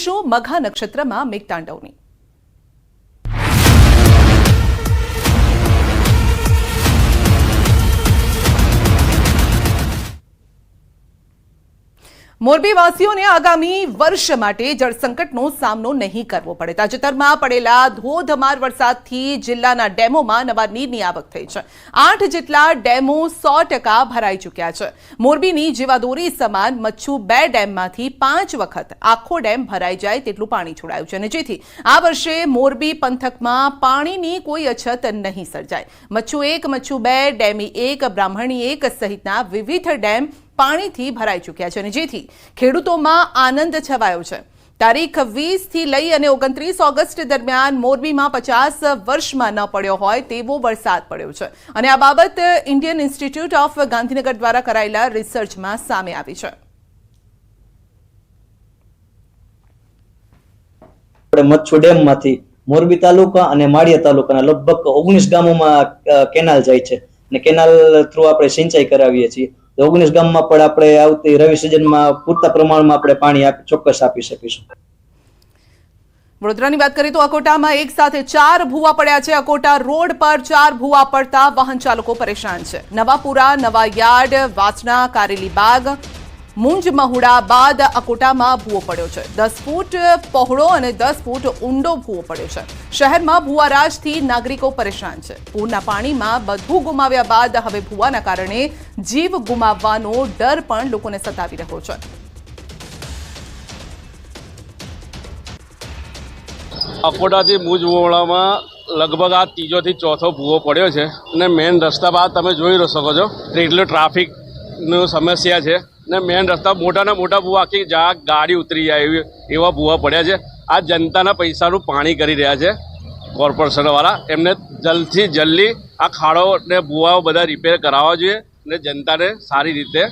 જોઈશું મઘા નક્ષત્રમાં મેઘતાંડવની। મોરબી વાસીઓને આગામી વર્ષ માટે જળ સંકટનો સામનો નહીં કરવો પડે। તાજેતરમાં પડેલા ધોધમાર વરસાદથી જિલ્લાના ડેમોમાં નવા નીરની આવક થઈ છે। 8 જેટલા ડેમો 100% ભરાઈ ચૂક્યા છે। મોરબીની જીવાદોરી સમાન મચ્છુ 2 ડેમમાંથી 5 વખત આખો ડેમ ભરાઈ જાય તેટલું પાણી છોડાયું છે અને જેથી આ વર્ષે મોરબી પંથકમાં પાણીની કોઈ અછત નહીં સર્જાય। મચ્છુ 1, મચ્છુ 2, ડેમી 1, બ્રાહ્મણી 1 સહિતના વિવિધ ડેમ પાણીથી ભરાઈ ચૂક્યા છે અને જેથી ખેડૂતોમાં આનંદ છવાયો છે। તારીખ 20 થી લઈ અને 29 ઓગસ્ટ દરમિયાન મોરબીમાં 50 વર્ષમાં ન પડ્યો હોય તેવો વરસાદ પડ્યો છે અને આ બાબત ઇન્ડિયન ઇન્સ્ટિટ્યૂટ ઓફ ગાંધીનગર દ્વારા કરાયેલા રિસર્ચમાં સામે આવી છે। મચ્છુ ડેમમાંથી મોરબી તાલુકા અને માળિયા તાલુકાના લગભગ 19 ગામોમાં કેનાલ જાય છે અને કેનાલ થ્રુ આપણે સિંચાઈ કરાવીએ છીએ। 19 ગામમાં પણ આપણે આવતી રવિ સિઝનમાં પૂરતા પ્રમાણમાં આપણે પાણી ચોક્કસ આપી શકીશું। વડોદરાની વાત કરીએ તો અકોટામાં એક સાથે 4 ભૂવા પડ્યા છે। અકોટા રોડ પર 4 ભૂવા પડતા વાહન ચાલકો પરેશાન છે। નવાપુરા, નવા યાર્ડ, વાસણા, કારેલી બાગ, મુંજ મહુડા બાદ અકોટામાં ભૂવો પડ્યો છે। 10 ફૂટ પહોળો અને 10 ફૂટ ઊંડો ભૂવો પડ્યો છે। શહેરમાં ભૂવારાજથી નાગરિકો પરેશાન છે। પૂરના પાણીમાં બધું ગુમાવ્યા બાદ હવે ભૂવાના કારણે જીવ ગુમાવવાનો ડર પણ લોકોને સતાવી રહ્યો છે। અકોટાથી મુંજ મહુડામાં લગભગ આ ત્રીજો થી ચોથો ભૂવો પડ્યો છે અને મેઇન રસ્તા પર તમે જોઈ શકો છો એટલો ટ્રાફિકની સમસ્યા છે ને મેઇન રસ્તા મોટાના મોટા ભૂવા આખી જ્યાં ગાડી ઉતરી જાય એવા ભૂવા પડ્યા છે। આ જનતાના પૈસાનું પાણી કરી રહ્યા છે કોર્પોરેશનવાળા। એમને જલ્દથી જલ્દી આ ખાડો ને ભૂવાઓ બધા રિપેર કરાવવા જોઈએ ને જનતાને સારી રીતે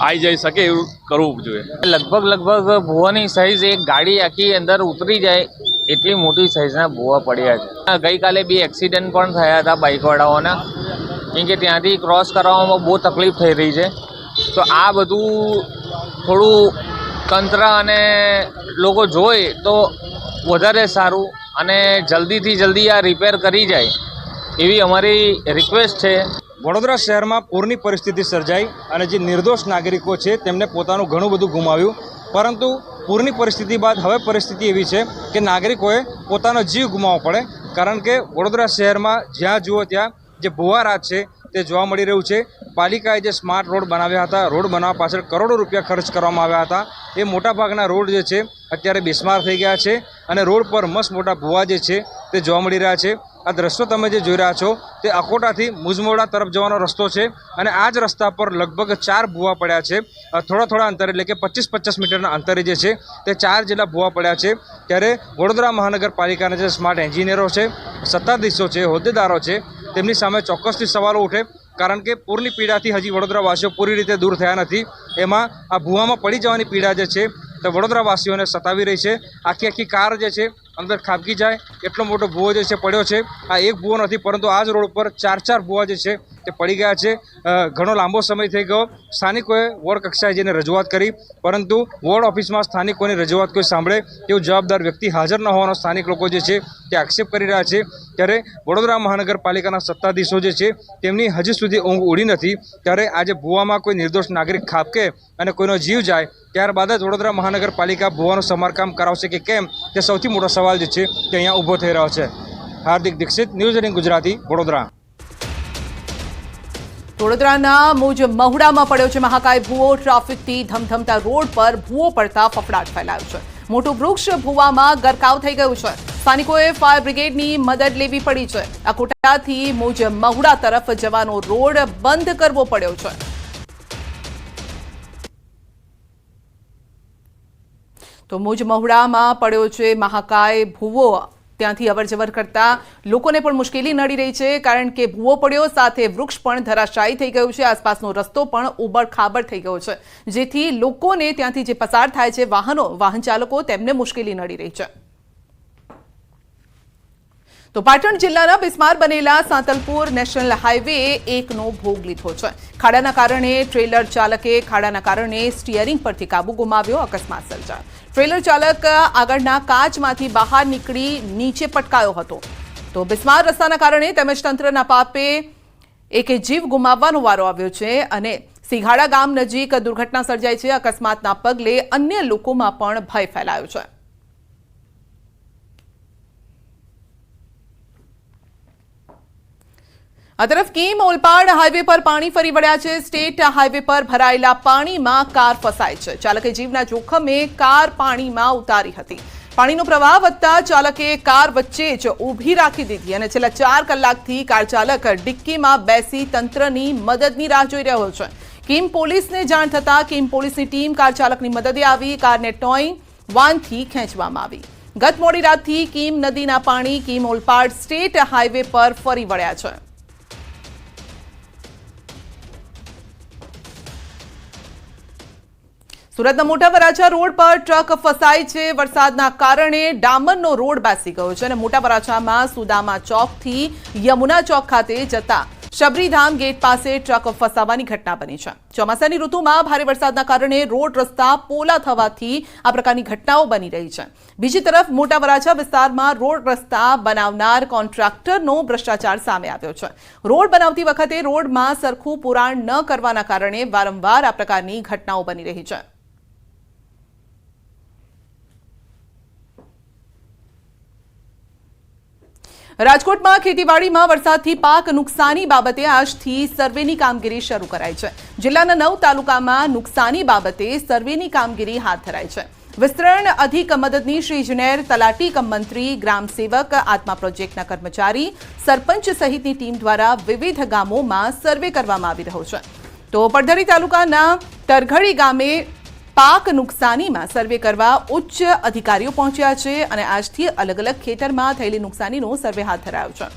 આવી જઈ શકે એવું કરવું જોઈએ। લગભગ ભૂવાની સાઈઝ એક ગાડી આખી અંદર ઉતરી જાય એટલી મોટી સાઈઝના ભૂવા પડ્યા છે। ગઈકાલે 2 એક્સિડન્ટ પણ થયા હતા બાઇકવાળાઓના, કેમ કે ત્યાંથી ક્રોસ કરવામાં બહુ તકલીફ થઈ રહી છે। તો આ બધું થોડું તંત્ર અને લોકો જોઈ તો વધારે સારું અને જલ્દીથી જલ્દી આ રિપેર કરી જાય એવી અમારી રિક્વેસ્ટ છે। વડોદરા શહેરમાં પૂરની પરિસ્થિતિ સર્જાઈ અને જે નિર્દોષ નાગરિકો છે તેમને પોતાનું ઘણું બધું ગુમાવ્યું, પરંતુ પૂરની પરિસ્થિતિ બાદ હવે પરિસ્થિતિ એવી છે કે નાગરિકોએ પોતાનો જીવ ગુમાવવો પડે, કારણ કે વડોદરા શહેરમાં જ્યાં જુઓ ત્યાં જે ભૂવારાજ છે તે જોવા મળી રહ્યું છે। પાલિકાએ જે સ્માર્ટ રોડ બનાવ્યા હતા, રોડ બનાવવા પાછળ કરોડો રૂપિયા ખર્ચ કરવામાં આવ્યા હતા, એ મોટાભાગના રોડ જે છે અત્યારે બિસ્માર થઈ ગયા છે અને રોડ પર મસ્ત મોટા ભૂવા જે છે તે જોવા મળી રહ્યા છે। આ દ્રશ્યો તમે જે જોઈ રહ્યા છો તે અકોટાથી મુંજમોડા તરફ જવાનો રસ્તો છે અને આ જ રસ્તા પર લગભગ 4 ભૂવા પડ્યા છે। થોડા અંતરે એટલે કે 25-25 મીટરના અંતરે જે છે તે 4 જેટલા ભૂવા પડ્યા છે। ત્યારે વડોદરા મહાનગરપાલિકાના જે સ્માર્ટ એન્જિનિયરો છે, સત્તાધીશો છે, હોદ્દેદારો છે, તેમની સામે ચોક્કસથી સવાલો ઉઠે, કારણ કે પૂરની પીડાથી હજી વડોદરાવાસીઓ પૂરી રીતે દૂર થયા નથી। એમાં આ ભૂવામાં પડી જવાની પીડા જે છે તે વડોદરાવાસીઓને સતાવી રહી છે। આખી કાર જે છે અંદર ખાબકી જાય એટલો મોટો ભૂવો જે છે પડ્યો છે। આ એક ભૂવો નથી, પરંતુ આ જ રોડ પર 4 ભૂવા જે છે તે પડી ગયા છે। ઘણો લાંબો સમય થઈ ગયો। સ્થાનિકોએ વોર્ડ કક્ષાએ જઈને રજૂઆત કરી, પરંતુ વોર્ડ ઓફિસમાં સ્થાનિકોની રજૂઆત કોઈ સાંભળે તેવું જવાબદાર વ્યક્તિ હાજર ન હોવાનો સ્થાનિક લોકો જે છે તે આક્ષેપ કરી રહ્યા છે। ત્યારે વડોદરા મહાનગરપાલિકાના સત્તાધીશો જે છે તેમની હજી સુધી ઊંઘ ઉડી નથી। ત્યારે આજે ભૂવામાં કોઈ નિર્દોષ નાગરિક ખાબકે અને કોઈનો જીવ જાય ત્યારબાદ જ વડોદરા મહાનગરપાલિકા ભૂવાનું સમારકામ કરાવશે કે કેમ, તે સૌથી મોટો સવાલ જે છે તે અહીંયા ઊભો થઈ રહ્યો છે। હાર્દિક દીક્ષિત, ન્યૂઝ 18 ગુજરાતી, વડોદરા। વડોદરાના મુંજ મહુડામાં પડ્યો છે મહાકાય ભૂવો। ટ્રાફિકથી ધમધમતા રોડ પર ભૂવો પડતા ફફડાટ ફેલાયો છે। મોટું વૃક્ષ ભૂવામાં ગરકાવ થઈ ગયું છે। સ્થાનિકોએ ફાયર બ્રિગેડની મદદ લેવી પડી છે। અકોટાથી મુંજ મહુડા તરફ જવાનો રોડ બંધ કરવો પડ્યો છે। તો મુંજ મહુડામાં પડ્યો છે મહાકાય ભૂવો। ત્યાંથી અવરજવર કરતા લોકોને પણ મુશ્કેલી નડી રહી છે, કારણ કે ભૂવો પડ્યો સાથે વૃક્ષ પણ ધરાશાયી થઈ ગયું છે। આસપાસનો રસ્તો પણ ઉબડ-ખાબડ થઈ ગયો છે, જેથી લોકોને ત્યાંથી જે પસાર થાય છે વાહન ચાલકો તેમને મુશ્કેલી નડી રહી છે। તો પાટણ જિલ્લાના બિસ્માર બનેલા સાંતલપુર નેશનલ હાઈવે એકનો ભોગ લીધો છે. ખાડાના કારણે ટ્રેલર ચાલકે ખાડાના કારણે સ્ટીયરિંગ પરથી કાબુ ગુમાવ્યો, અકસ્માત સર્જાયો. ટ્રેલર ચાલક આગળના કાચમાંથી બહાર નીકળી નીચે પટકાયો હતો. તો બિસ્માર રસ્તાના કારણે તેમજ તંત્રના પાપે એકે જીવ ગુમાવવાનો વારો આવ્યો છે અને સિંઘાડા ગામ નજીક દુર્ઘટના સર્જાઈ છે. અકસ્માતના પગલે અન્ય લોકોમાં પણ ભય ફેલાયો છે. આ તરફ કીમ ઓલપાડ હાઈવે પર પાણી ફરી વળ્યા છે. સ્ટેટ હાઈવે પર ભરાયેલા પાણીમાં કાર ફસાઈ છે. ચાલકે જીવના જોખમે કાર પાણીમાં ઉતારી હતી. પાણીનો પ્રવાહ વધતા ચાલકે કાર વચ્ચે જ ઊભી રાખી દીધી અને છેલ્લા 4 કલાકથી કાર ચાલક ડિક્કીમાં બેસી તંત્રની મદદની રાહ જોઈ રહ્યો છે. કીમ પોલીસને જાણ થતાં કીમ પોલીસની ટીમ કાર ચાલકની મદદે આવી. કારને ટોઈંગ વાનથી ખેંચવામાં આવી. ગત મોડી રાતથી કીમ નદીના પાણી કીમ ઓલપાડ સ્ટેટ હાઈવે પર ફરી વળ્યા છે. સુરતના મોટા વરાછા રોડ પર ટ્રક ફસાઈ છે. વરસાદના કારણે ડામરનો રોડ બેસી ગયો છે અને મોટા વરાછામાં સુદામા ચોકથી યમુના ચોક ખાતે જતા શબરીધામ ગેટ પાસે ટ્રક ફસાવાની ઘટના બની છે. ચોમાસાની ઋતુમાં ભારે વરસાદના કારણે રોડ રસ્તા પોલા થવાથી આ પ્રકારની ઘટનાઓ બની રહી છે. બીજી તરફ મોટા વરાછા વિસ્તારમાં રોડ રસ્તા બનાવનાર કોન્ટ્રાક્ટરનો ભ્રષ્ટાચાર સામે આવ્યો છે. રોડ બનાવતી વખતે રોડમાં સરખું પુરાણ ન કરવાના કારણે વારંવાર આ પ્રકારની ઘટનાઓ બની રહી છે. રાજકોટમાં ખેતીવાડીમાં વરસાદથી પાક નુકસાની બાબતે આજથી સર્વેની કામગીરી શરૂ કરાઈ છે. જિલ્લાના 9 તાલુકામાં નુકસાની બાબતે સર્વેની કામગીરી હાથ ધરાઈ છે. વિસ્તરણ અધિક મદદનીશ શ્રી ઇજનેર તલાટી કમ મંત્રી ગ્રામ સેવક આત્મા પ્રોજેક્ટના કર્મચારી સરપંચ સહિતની ટીમ દ્વારા વિવિધ ગામોમાં સર્વે કરવામાં આવી રહ્યો છે. તો પડધરી તાલુકાના તરઘડી ગામે પાક નુકસાનીમાં સર્વે કરવા ઉચ્ચ અધિકારીઓ પહોંચ્યા છે અને આજથી અલગ અલગ ખેતરમાં થયેલી નુકસાનીનો સર્વે હાથ ધરાયો છે.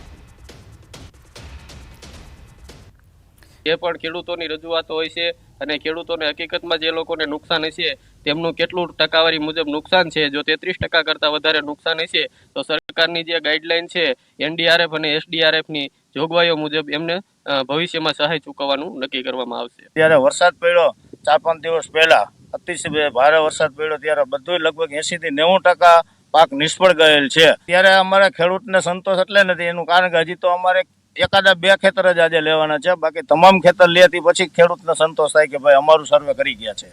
જે પણ ખેડૂતોની રજૂઆતો હોય છે અને ખેડૂતોને હકીકતમાં જે લોકોને નુકસાન હશે તેમનું કેટલું ટકાવારી મુજબ નુકસાન છે. જો 33% કરતાં વધારે નુકસાન હશે તો સરકારની જે ગાઈડલાઈન છે NDRF અને SDRFની જોગવાઈઓ મુજબ એમને ભવિષ્યમાં સહાય ચૂકવવાનું નક્કી કરવામાં આવશે. ત્યારે વરસાદ પડ્યો 4-5 દિવસ પહેલા અતિશય ભારે વરસાદ પડ્યો ત્યારે બધું લગભગ 80 થી 90% પાક નિષ્ફળ ગયેલ છે. ત્યારે અમારે ખેડૂતને સંતોષ એટલે નથી, એનું કારણ કે હજી તો અમારે એકાદા 2 ખેતર જ આજે લેવાના છે. બાકી તમામ ખેતર લેતી પછી ખેડૂતને સંતોષ થાય કે ભાઈ અમારું સર્વે કરી ગયા છે.